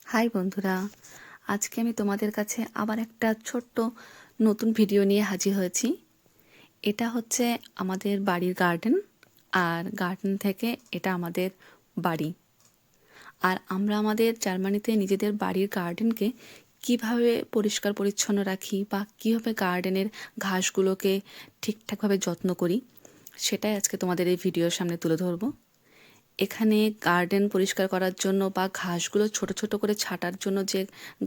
High বন্ধুরা, আজকে আমি তোমাদের কাছে আবার একটা ছোট্ট নতুন ভিডিও নিয়ে হাজির হয়েছি। এটা হচ্ছে আমাদের বাড়ির গার্ডেন, আর গার্ডেন থেকে এটা আমাদের বাড়ি। আর আমরা আমাদের জার্মানিতে নিজেদের বাড়ির গার্ডেনকে কিভাবে পরিষ্কার পরিচ্ছন্ন রাখি বা কীভাবে গার্ডেনের ঘাসগুলোকে ঠিকঠাকভাবে যত্ন করি, সেটাই আজকে তোমাদের এই ভিডিওর সামনে তুলে ধরবো। এখানে গার্ডেন পরিষ্কার করার জন্য বা ঘাসগুলো ছোট ছোট করে ছাঁটার জন্য যে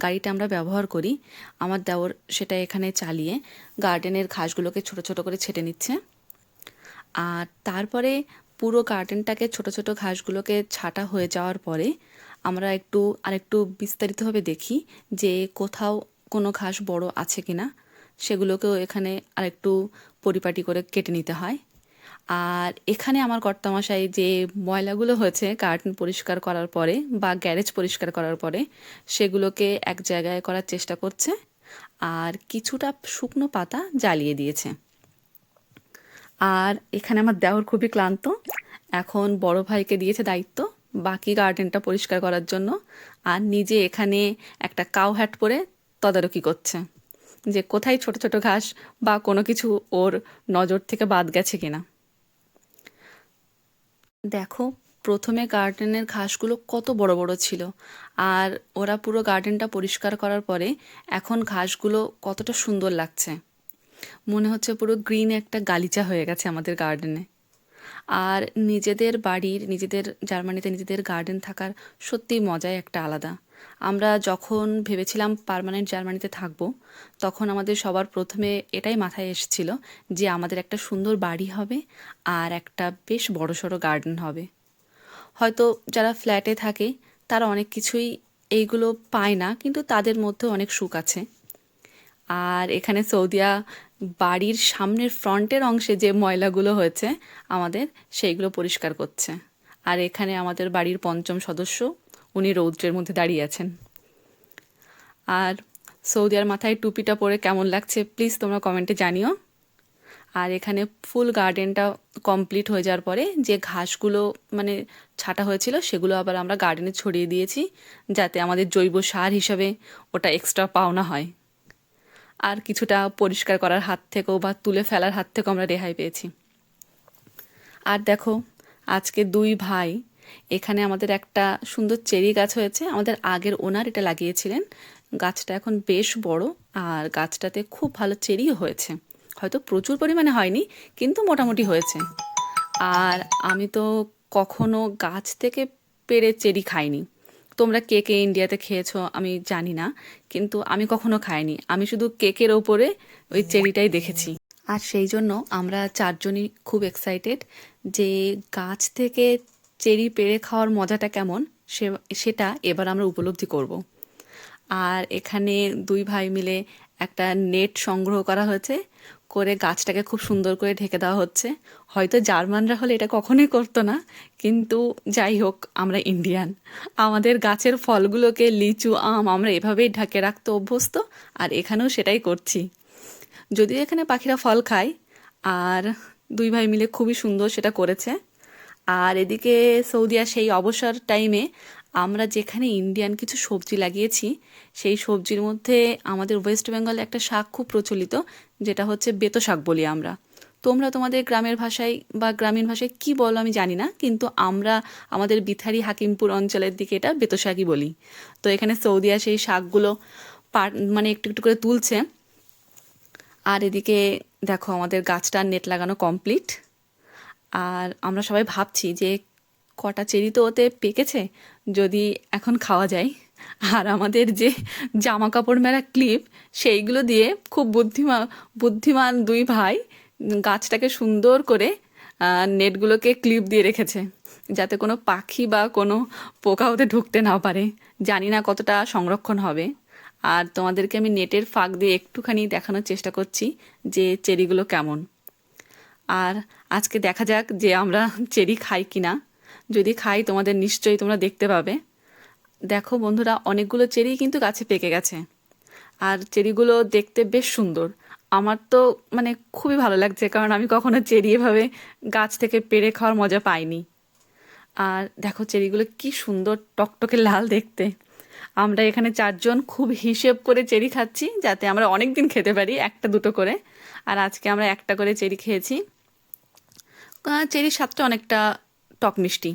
গাড়িটা আমরা ব্যবহার করি, আমার দেওর সেটা এখানে চালিয়ে গার্ডেনের ঘাসগুলোকে ছোট ছোট করে ছেটে নিচ্ছে। আর তারপরে পুরো গার্ডেনটাকে ছোট ছোট ঘাসগুলোকে ছাঁটা হয়ে যাওয়ার পরে আমরা আরেকটু বিস্তারিতভাবে দেখি যে কোথাও কোনো ঘাস বড় আছে কিনা, সেগুলোকেও এখানে আরেকটু পরিপাটি করে কেটে নিতে হয়। আর এখানে আমার কর্তামশাই যে ময়লাগুলো হয়েছে গার্ডেন পরিষ্কার করার পরে বা গ্যারেজ পরিষ্কার করার পরে, সেগুলোকে এক জায়গায় করার চেষ্টা করছে, আর কিছুটা শুকনো পাতা জ্বালিয়ে দিয়েছে। আর এখানে আমার দেওর খুবই ক্লান্ত, এখন বড় ভাইকে দিয়েছে দায়িত্ব বাকি গার্ডেনটা পরিষ্কার করার জন্য, আর নিজে এখানে একটা কাউ হ্যাট পরে তদারকি করছে যে কোথায় ছোট ছোট ঘাস বা কোনো কিছু ওর নজর থেকে বাদ গেছে কিনা। দেখো, প্রথমে গার্ডেনের ঘাসগুলো কত বড় বড় ছিল, আর ওরা পুরো গার্ডেনটা পরিষ্কার করার পরে এখন ঘাসগুলো কতটা সুন্দর লাগছে। মনে হচ্ছে পুরো গ্রিন একটা গালিচা হয়ে গেছে আমাদের গার্ডেনে। আর নিজেদের জার্মানিতে নিজেদের গার্ডেন থাকার সত্যিই মজাই একটা আলাদা। আমরা যখন ভেবেছিলাম পার্মানেন্ট জার্মানিতে থাকবো, তখন আমাদের সবার প্রথমে এটাই মাথায় এসেছিল যে আমাদের একটা সুন্দর বাড়ি হবে আর একটা বেশ বড়সড় গার্ডেন হবে। হয়তো যারা ফ্ল্যাটে থাকে তারা অনেক কিছুই এইগুলো পায় না, কিন্তু তাদের মধ্যে অনেক সুখ আছে। আর এখানে সৌদিয়া বাড়ির সামনের ফ্রন্টের অংশে যে ময়লাগুলো হয়েছে আমাদের, সেইগুলো পরিষ্কার করছে। আর এখানে আমাদের বাড়ির পঞ্চম সদস্য, উনি রৌদ্রের মধ্যে দাঁড়িয়ে আছেন। আর সৌদিয়ার মাথায় টুপিটা পরে কেমন লাগছে প্লিজ তোমরা কমেন্টে জানিও। আর এখানে ফুল গার্ডেনটা কমপ্লিট হয়ে যাওয়ার পরে যে ঘাসগুলো মানে ছাঁটা হয়েছিল, সেগুলো আবার আমরা গার্ডেনে ছড়িয়ে দিয়েছি, যাতে আমাদের জৈব সার হিসাবে ওটা এক্সট্রা পাওনা হয়। আর কিছুটা পরিষ্কার করার হাত থেকেও বা তুলে ফেলার হাত থেকেও আমরা রেহাই পেয়েছি। আর দেখো, আজকে দুই ভাই, এখানে আমাদের একটা সুন্দর চেরি গাছ হয়েছে, আমাদের আগের ওনার এটা লাগিয়েছিলেন। গাছটা এখন বেশ বড়, আর গাছটাতে খুব ভালো চেরিও হয়েছে। হয়তো প্রচুর পরিমাণে হয়নি, কিন্তু মোটামুটি হয়েছে। আর আমি তো কখনো গাছ থেকে পেড়ে চেরি খাইনি। তোমরা কে কে ইন্ডিয়াতে খেয়েছো আমি জানি না, কিন্তু আমি কখনো খাইনি। আমি শুধু কেকের ওপরে ওই চেরিটাই দেখেছি। আর সেই জন্য আমরা চারজনই খুব এক্সাইটেড যে গাছ থেকে চেরি পেড়ে খাওয়ার মজাটা কেমন, সেটা এবার আমরা উপলব্ধি করব। আর এখানে দুই ভাই মিলে একটা নেট সংগ্রহ করা হয়েছে, করে গাছটাকে খুব সুন্দর করে ঢেকে দেওয়া হচ্ছে। হয়তো জার্মানরা হলে এটা কখনোই করতো না, কিন্তু যাই হোক, আমরা ইন্ডিয়ান, আমাদের গাছের ফলগুলোকে, লিচু, আম, আমরা এভাবেই ঢেকে রাখতে অভ্যস্ত, আর এখানেও সেটাই করছি। যদিও এখানে পাখিরা ফল খায়, আর দুই ভাই মিলে খুবই সুন্দর সেটা করেছে। আর এদিকে সৌদিয়া সেই অবসর টাইমে আমরা যেখানে ইন্ডিয়ান কিছু সবজি লাগিয়েছি, সেই সবজির মধ্যে আমাদের ওয়েস্ট বেঙ্গলে একটা শাক খুব প্রচলিত, যেটা হচ্ছে বেতো শাক বলি আমরা। তোমরা তোমাদের গ্রামের ভাষায় বা গ্রামীণ ভাষায় কি বলো আমি জানি না, কিন্তু আমরা আমাদের বিথারি হাকিমপুর অঞ্চলের দিকে এটা বেতো শাকই বলি। তো এখানে সৌদিয়া সেই শাকগুলো মানে একটু একটু করে তুলছে। আর এদিকে দেখো, আমাদের গাছটার নেট লাগানো কমপ্লিট। আর আমরা সবাই ভাবছি যে কটা চেরি তো ওতে পেকেছে, যদি এখন খাওয়া যায়। আর আমাদের যে জামা কাপড় মেলা ক্লিপ, সেইগুলো দিয়ে খুব বুদ্ধিমান বুদ্ধিমান দুই ভাই গাছটাকে সুন্দর করে নেটগুলোকে ক্লিপ দিয়ে রেখেছে, যাতে কোনো পাখি বা কোনো পোকা ওতে ঢুকতে না পারে। জানি না কতটা সংরক্ষণ হবে। আর তোমাদেরকে আমি নেটের ফাঁক দিয়ে একটুখানি দেখানোর চেষ্টা করছি যে চেরিগুলো কেমন। আর আজকে দেখা যাক যে আমরা চেরি খাই কিনা। যদি খাই তোমাদের নিশ্চয়ই তোমরা দেখতে পাবে। দেখো বন্ধুরা, অনেকগুলো চেরি কিন্তু গাছে পেকে গেছে, আর চেরিগুলো দেখতে বেশ সুন্দর। আমার তো মানে খুবই ভালো লাগছে, কারণ আমি কখনো চেরি এভাবে গাছ থেকে পেড়ে খাওয়ার মজা পাইনি। আর দেখো চেরিগুলো কি সুন্দর টকটকে লাল দেখতে। আমরা এখানে 4 জন খুব হিসেব করে চেরি খাচ্ছি, যাতে আমরা অনেক দিন খেতে পারি, একটা দুটো করে। আর আজকে আমরা একটা করে চেরি খেয়েছি। চেরির স্বাদটা অনেকটা টক মিষ্টি।